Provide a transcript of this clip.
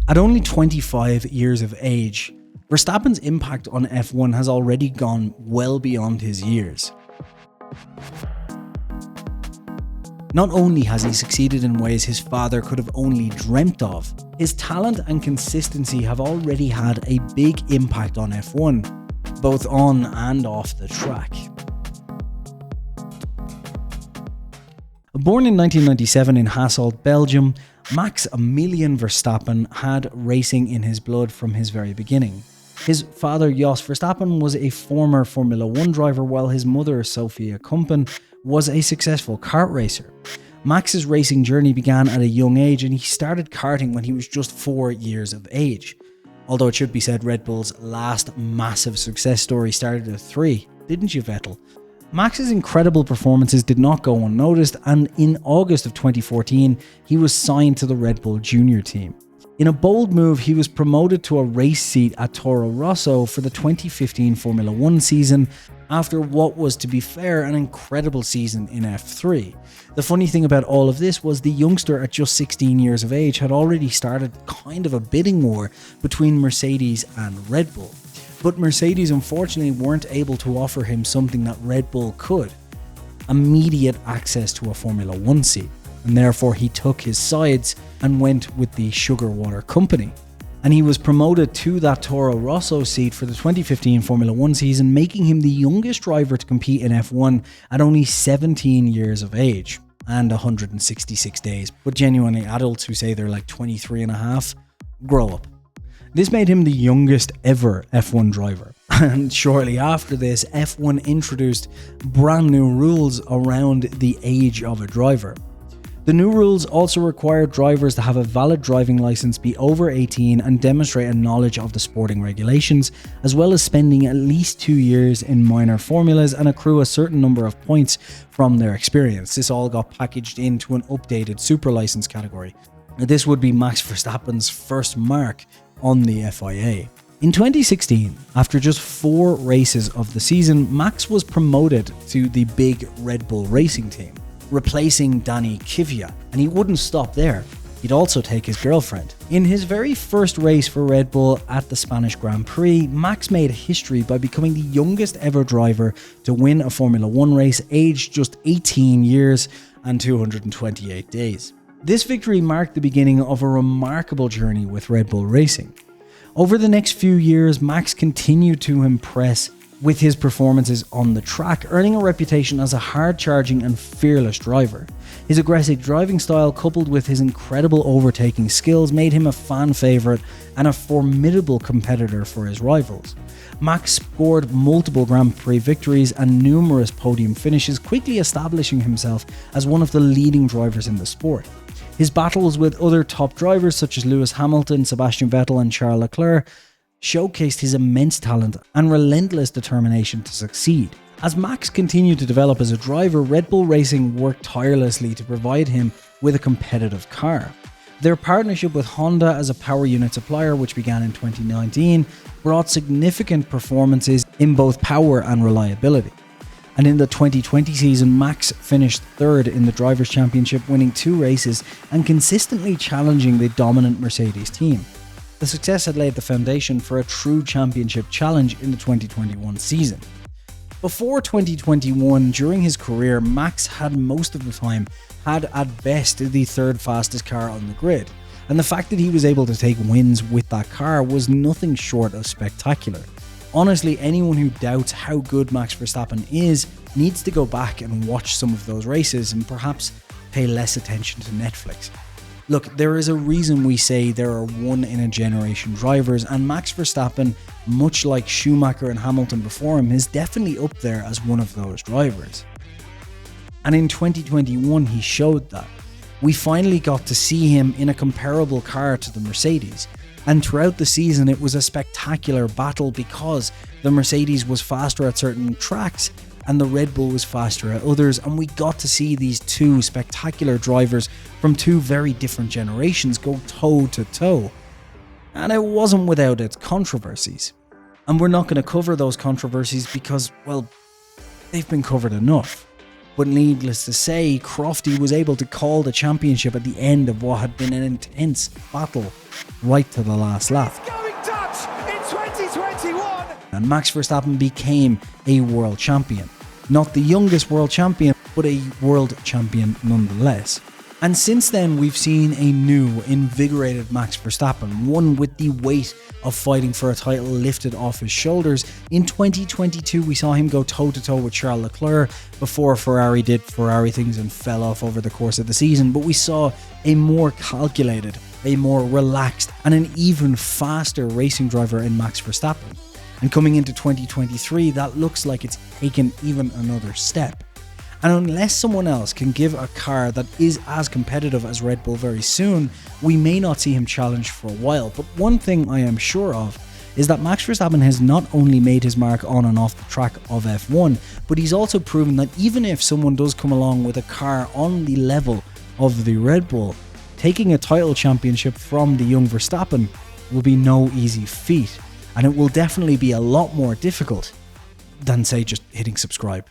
At only 25 years of age, Verstappen's impact on F1 has already gone well beyond his years. Not only has he succeeded in ways his father could have only dreamt of, his talent and consistency have already had a big impact on F1, both on and off the track. Born in 1997 in Hasselt, Belgium, Max Emilian Verstappen had racing in his blood from his very beginning. His father, Jos Verstappen, was a former Formula 1 driver, while his mother, Sophia Kumpen, was a successful kart racer. Max's racing journey began at a young age, and he started karting when he was just 4 years of age. Although it should be said, Red Bull's last massive success story started at 3, didn't you, Vettel? Max's incredible performances did not go unnoticed, and in August of 2014, he was signed to the Red Bull Junior team. In a bold move, he was promoted to a race seat at Toro Rosso for the 2015 Formula 1 season, after what was, to be fair, an incredible season in F3. The funny thing about all of this was the youngster at just 16 years of age had already started kind of a bidding war between Mercedes and Red Bull. But Mercedes unfortunately weren't able to offer him something that Red Bull could: immediate access to a Formula 1 seat. And therefore he took his sides and went with the Sugar Water Company. And he was promoted to that Toro Rosso seat for the 2015 Formula 1 season, making him the youngest driver to compete in F1 at only 17 years of age and 166 days. But genuinely, adults who say they're like 23 and a half, grow up. This made him the youngest ever F1 driver. And shortly after this, F1 introduced brand new rules around the age of a driver. The new rules also required drivers to have a valid driving license, be over 18 and demonstrate a knowledge of the sporting regulations, as well as spending at least 2 years in minor formulas and accrue a certain number of points from their experience. This all got packaged into an updated super license category. This would be Max Verstappen's first mark on the FIA. In 2016, after just 4 races of the season, Max was promoted to the big Red Bull racing team, replacing Dani Kvyat, and he wouldn't stop there. He'd also take his girlfriend. In his very first race for Red Bull at the Spanish Grand Prix, Max made history by becoming the youngest ever driver to win a Formula 1 race, aged just 18 years and 228 days. This victory marked the beginning of a remarkable journey with Red Bull Racing. Over the next few years, Max continued to impress with his performances on the track, earning a reputation as a hard-charging and fearless driver. His aggressive driving style, coupled with his incredible overtaking skills, made him a fan favourite and a formidable competitor for his rivals. Max scored multiple Grand Prix victories and numerous podium finishes, quickly establishing himself as one of the leading drivers in the sport. His battles with other top drivers such as Lewis Hamilton, Sebastian Vettel and Charles Leclerc showcased his immense talent and relentless determination to succeed. As Max continued to develop as a driver, Red Bull Racing worked tirelessly to provide him with a competitive car. Their partnership with Honda as a power unit supplier, which began in 2019, brought significant performances in both power and reliability. And in the 2020 season, Max finished 3rd in the Drivers' Championship, winning 2 races and consistently challenging the dominant Mercedes team. The success had laid the foundation for a true championship challenge in the 2021 season. Before 2021, during his career, Max had most of the time had at best the 3rd fastest car on the grid, and the fact that he was able to take wins with that car was nothing short of spectacular. Honestly, anyone who doubts how good Max Verstappen is needs to go back and watch some of those races and perhaps pay less attention to Netflix. Look, there is a reason we say there are one-in-a-generation drivers, and Max Verstappen, much like Schumacher and Hamilton before him, is definitely up there as one of those drivers. And in 2021, he showed that. We finally got to see him in a comparable car to the Mercedes, and throughout the season it was a spectacular battle because the Mercedes was faster at certain tracks and the Red Bull was faster at others, and we got to see these 2 spectacular drivers from 2 very different generations go toe to toe. And it wasn't without its controversies. And we're not going to cover those controversies because, well, they've been covered enough. But needless to say, Crofty was able to call the championship at the end of what had been an intense battle right to the last lap. It's going Dutch in 2021. And Max Verstappen became a world champion. Not the youngest world champion, but a world champion nonetheless. And since then, we've seen a new, invigorated Max Verstappen, one with the weight of fighting for a title lifted off his shoulders. In 2022, we saw him go toe-to-toe with Charles Leclerc before Ferrari did Ferrari things and fell off over the course of the season. But we saw a more calculated, a more relaxed, and an even faster racing driver in Max Verstappen. And coming into 2023, that looks like it's taken even another step. And unless someone else can give a car that is as competitive as Red Bull very soon, we may not see him challenged for a while. But one thing I am sure of is that Max Verstappen has not only made his mark on and off the track of F1, but he's also proven that even if someone does come along with a car on the level of the Red Bull, taking a title championship from the young Verstappen will be no easy feat. And it will definitely be a lot more difficult than, say, just hitting subscribe.